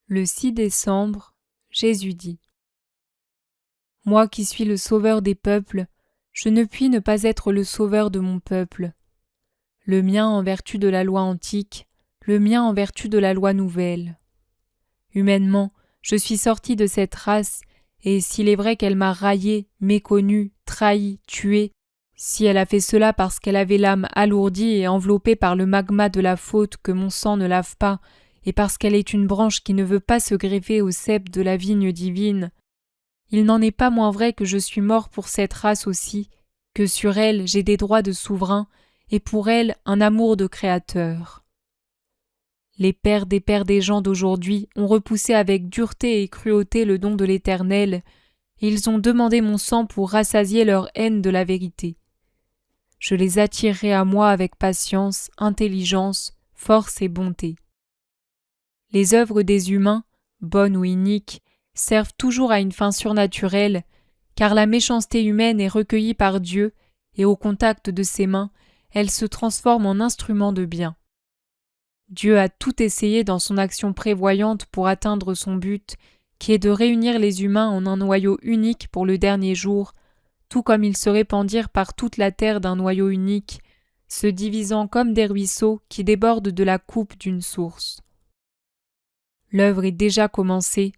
Le 6 décembre, Jésus dit : Moi qui suis le sauveur des peuples, je ne puis ne pas être le sauveur de mon peuple. Le mien en vertu de la loi antique, le mien en vertu de la loi nouvelle. Humainement, je suis sorti de cette race, et s'il est vrai qu'elle m'a raillé, méconnu, trahi, tué, si elle a fait cela parce qu'elle avait l'âme alourdie et enveloppée par le magma de la faute que mon sang ne lave pas, et parce qu'elle est une branche qui ne veut pas se greffer au cep de la vigne divine, il n'en est pas moins vrai que je suis mort pour cette race aussi, que sur elle j'ai des droits de souverain, et pour elle un amour de créateur. Les pères des gens d'aujourd'hui ont repoussé avec dureté et cruauté le don de l'Éternel, et ils ont demandé mon sang pour rassasier leur haine de la vérité. Je les attirerai à moi avec patience, intelligence, force et bonté. Les œuvres des humains, bonnes ou iniques, servent toujours à une fin surnaturelle, car la méchanceté humaine est recueillie par Dieu, et au contact de ses mains, elle se transforme en instrument de bien. Dieu a tout essayé dans son action prévoyante pour atteindre son but, qui est de réunir les humains en un noyau unique pour le dernier jour, tout comme ils se répandirent par toute la terre d'un noyau unique, se divisant comme des ruisseaux qui débordent de la coupe d'une source. L'œuvre est déjà commencée,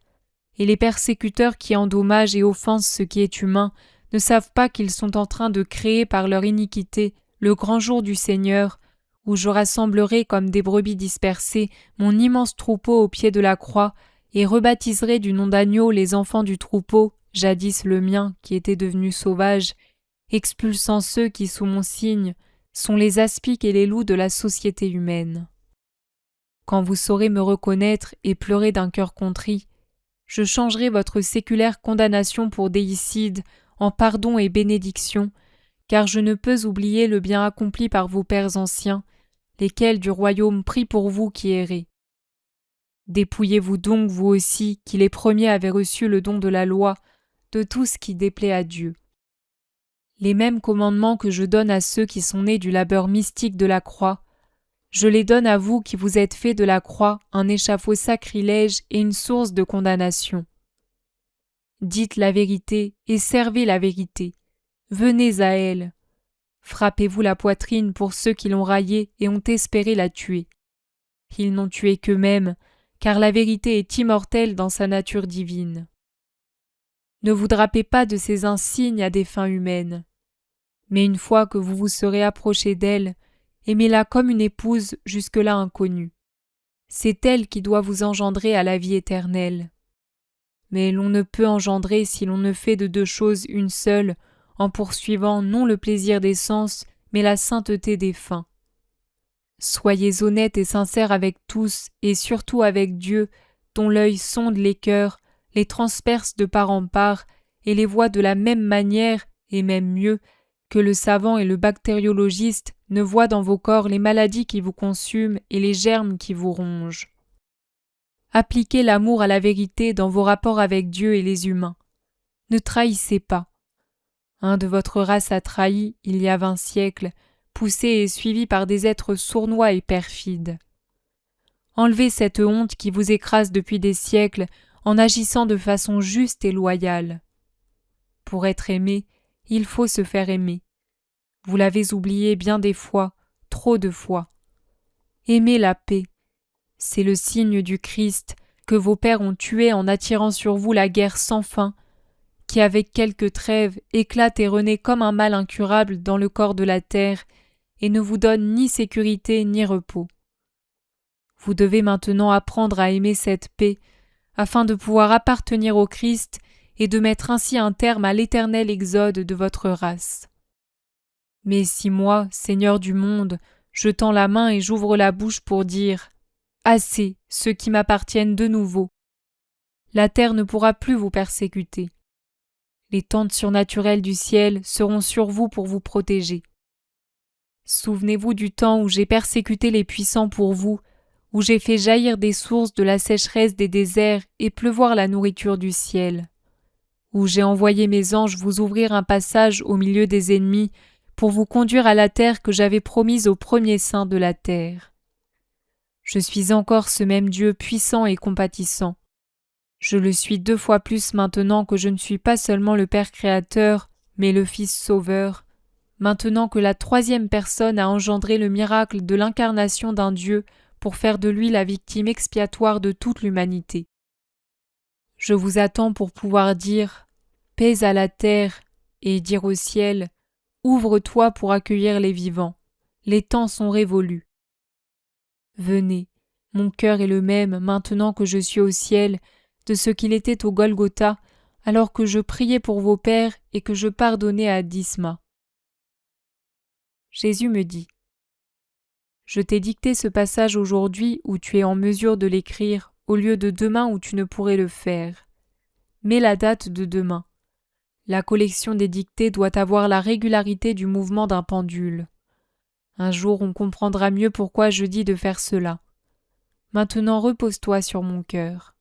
et les persécuteurs qui endommagent et offensent ce qui est humain ne savent pas qu'ils sont en train de créer par leur iniquité le grand jour du Seigneur, où je rassemblerai comme des brebis dispersées mon immense troupeau au pied de la croix et rebaptiserai du nom d'agneau les enfants du troupeau, jadis le mien qui était devenu sauvage, expulsant ceux qui sous mon signe sont les aspics et les loups de la société humaine. Quand vous saurez me reconnaître et pleurer d'un cœur contrit, je changerai votre séculaire condamnation pour déicide en pardon et bénédiction, car je ne peux oublier le bien accompli par vos pères anciens, lesquels du royaume prient pour vous qui errez. Dépouillez-vous donc vous aussi, qui les premiers avaient reçu le don de la loi, de tout ce qui déplaît à Dieu. Les mêmes commandements que je donne à ceux qui sont nés du labeur mystique de la croix, je les donne à vous qui vous êtes fait de la croix un échafaud sacrilège et une source de condamnation. Dites la vérité et servez la vérité. Venez à elle. Frappez-vous la poitrine pour ceux qui l'ont raillée et ont espéré la tuer. Ils n'ont tué qu'eux-mêmes, car la vérité est immortelle dans sa nature divine. Ne vous drapez pas de ces insignes à des fins humaines. Mais une fois que vous vous serez approché d'elle, aimez-la comme une épouse jusque-là inconnue. C'est elle qui doit vous engendrer à la vie éternelle. Mais l'on ne peut engendrer si l'on ne fait de deux choses une seule, en poursuivant non le plaisir des sens, mais la sainteté des fins. Soyez honnêtes et sincères avec tous, et surtout avec Dieu, dont l'œil sonde les cœurs, les transperce de part en part, et les voit de la même manière, et même mieux, que le savant et le bactériologiste ne voient dans vos corps les maladies qui vous consument et les germes qui vous rongent. Appliquez l'amour à la vérité dans vos rapports avec Dieu et les humains. Ne trahissez pas. Un de votre race a trahi, il y a 20 siècles, poussé et suivi par des êtres sournois et perfides. Enlevez cette honte qui vous écrase depuis des siècles en agissant de façon juste et loyale. Pour être aimé, il faut se faire aimer. Vous l'avez oublié bien des fois, trop de fois. Aimez la paix. C'est le signe du Christ que vos pères ont tué en attirant sur vous la guerre sans fin, qui avec quelques trêves éclate et renaît comme un mal incurable dans le corps de la terre et ne vous donne ni sécurité ni repos. Vous devez maintenant apprendre à aimer cette paix, afin de pouvoir appartenir au Christ et de mettre ainsi un terme à l'éternel exode de votre race. Mais si moi, Seigneur du monde, je tends la main et j'ouvre la bouche pour dire « Assez, ceux qui m'appartiennent de nouveau », la terre ne pourra plus vous persécuter. Les tentes surnaturelles du ciel seront sur vous pour vous protéger. Souvenez-vous du temps où j'ai persécuté les puissants pour vous, où j'ai fait jaillir des sources de la sécheresse des déserts et pleuvoir la nourriture du ciel, où j'ai envoyé mes anges vous ouvrir un passage au milieu des ennemis pour vous conduire à la terre que j'avais promise aux premiers saints de la terre. Je suis encore ce même Dieu puissant et compatissant. Je le suis 2 fois plus maintenant que je ne suis pas seulement le Père créateur, mais le Fils sauveur, maintenant que la 3e personne a engendré le miracle de l'incarnation d'un Dieu pour faire de lui la victime expiatoire de toute l'humanité. Je vous attends pour pouvoir dire « Paix à la terre » et dire au ciel « Ouvre-toi pour accueillir les vivants, les temps sont révolus. » Venez, mon cœur est le même maintenant que je suis au ciel de ce qu'il était au Golgotha, alors que je priais pour vos pères et que je pardonnais à Disma. Jésus me dit : Je t'ai dicté ce passage aujourd'hui où tu es en mesure de l'écrire, au lieu de demain où tu ne pourrais le faire. Mets la date de demain. La collection des dictées doit avoir la régularité du mouvement d'un pendule. Un jour on comprendra mieux pourquoi je dis de faire cela. Maintenant repose-toi sur mon cœur.